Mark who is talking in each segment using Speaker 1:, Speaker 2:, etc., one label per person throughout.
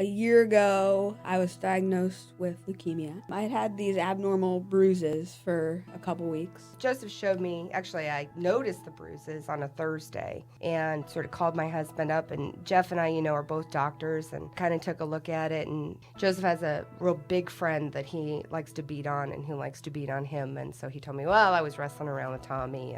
Speaker 1: A year ago, I was diagnosed with leukemia. I had had these abnormal bruises for a couple weeks.
Speaker 2: Joseph showed me, actually I noticed the bruises on a Thursday and sort of called my husband up, and Jeff and I, are both doctors, and kind of took a look at it. And Joseph has a real big friend that he likes to beat on and who likes to beat on him. And so he told me, well, I was wrestling around with Tommy.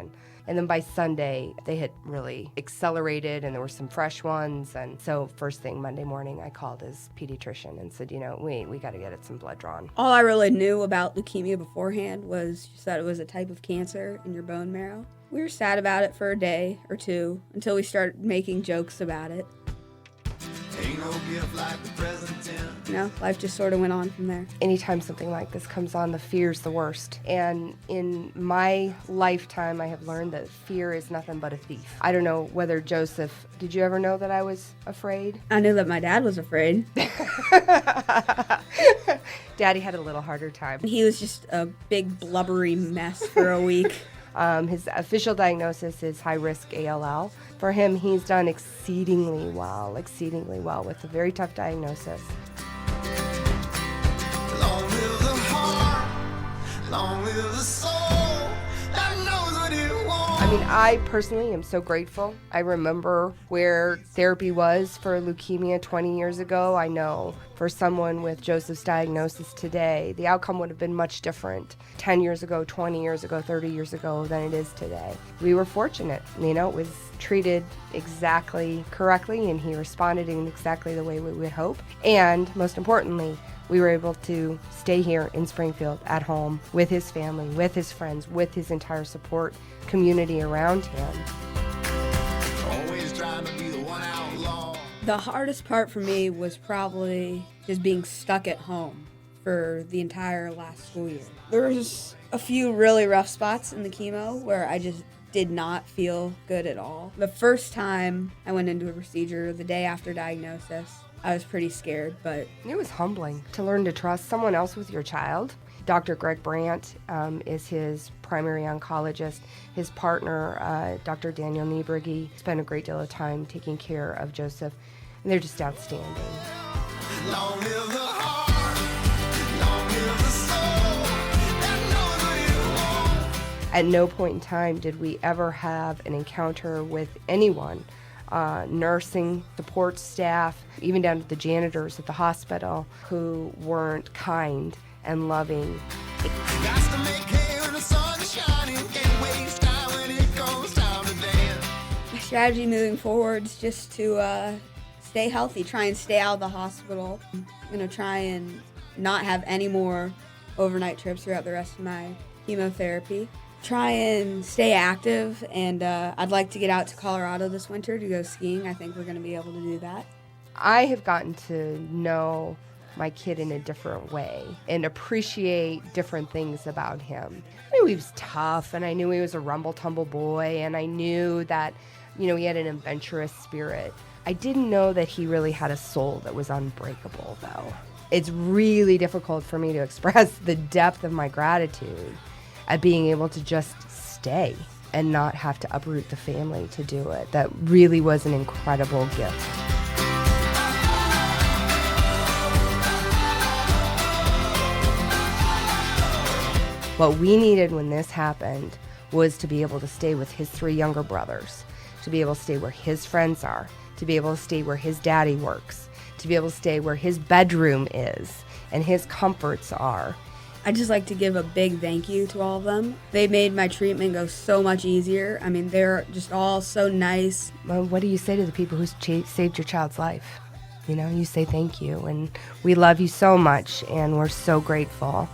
Speaker 2: And then by Sunday, they had really accelerated and there were some fresh ones. And so first thing Monday morning, I called his pediatrician and said, we got to get it some blood drawn.
Speaker 1: All I really knew about leukemia beforehand was just that it was a type of cancer in your bone marrow. We were sad about it for a day or two until we started making jokes about it.
Speaker 3: Ain't no gift like the present tense.
Speaker 1: Life just sort of went on from there.
Speaker 2: Anytime something like this comes on, the fear's the worst. And in my lifetime, I have learned that fear is nothing but a thief. I don't know whether Joseph, did you ever know that I was afraid?
Speaker 1: I knew that my dad was afraid.
Speaker 2: Daddy had a little harder time.
Speaker 1: He was just a big blubbery mess for a week.
Speaker 2: His official diagnosis is high-risk ALL. For him, he's done exceedingly well with a very tough diagnosis.
Speaker 3: Long live the heart, long live the soul that knows what it wants.
Speaker 2: I personally am so grateful. I remember where therapy was for leukemia 20 years ago. I know for someone with Joseph's diagnosis today, the outcome would have been much different 10 years ago, 20 years ago, 30 years ago than it is today. We were fortunate. It was treated exactly correctly, and he responded in exactly the way we would hope. And most importantly, we were able to stay here in Springfield at home with his family, with his friends, with his entire support community around him.
Speaker 3: Always trying to be the one outlaw.
Speaker 1: The hardest part for me was probably just being stuck at home for the entire last school year. There was a few really rough spots in the chemo where I just did not feel good at all. The first time I went into a procedure, the day after diagnosis, I was pretty scared, but
Speaker 2: it was humbling to learn to trust someone else with your child. Dr. Greg Brandt is his primary oncologist. His partner, Dr. Daniel Niebrugge, spent a great deal of time taking care of Joseph, and they're just outstanding.
Speaker 3: Long live the heart, long live the soul that knows what it wants.
Speaker 2: At no point in time did we ever have an encounter with anyone, nursing, support staff, even down to the janitors at the hospital, who weren't kind and loving.
Speaker 3: Got to make hay when the sun is shining, can't waste time when it goes time to dance.
Speaker 1: my strategy moving forward is just to stay healthy, try and stay out of the hospital, try and not have any more overnight trips throughout the rest of my chemotherapy. Try and stay active, and I'd like to get out to Colorado this winter to go skiing. I think we're going to be able to do that.
Speaker 2: I have gotten to know my kid in a different way and appreciate different things about him. I knew he was tough, and I knew he was a rumble-tumble boy, and I knew that, he had an adventurous spirit. I didn't know that he really had a soul that was unbreakable, though. It's really difficult for me to express the depth of my gratitude at being able to just stay and not have to uproot the family to do it. That really was an incredible gift. What we needed when this happened was to be able to stay with his 3 younger brothers, to be able to stay where his friends are, to be able to stay where his daddy works, to be able to stay where his bedroom is and his comforts are.
Speaker 1: I'd just like to give a big thank you to all of them. They made my treatment go so much easier. They're just all so nice.
Speaker 2: Well, what do you say to the people who saved your child's life? You say thank you, and we love you so much, and we're so grateful.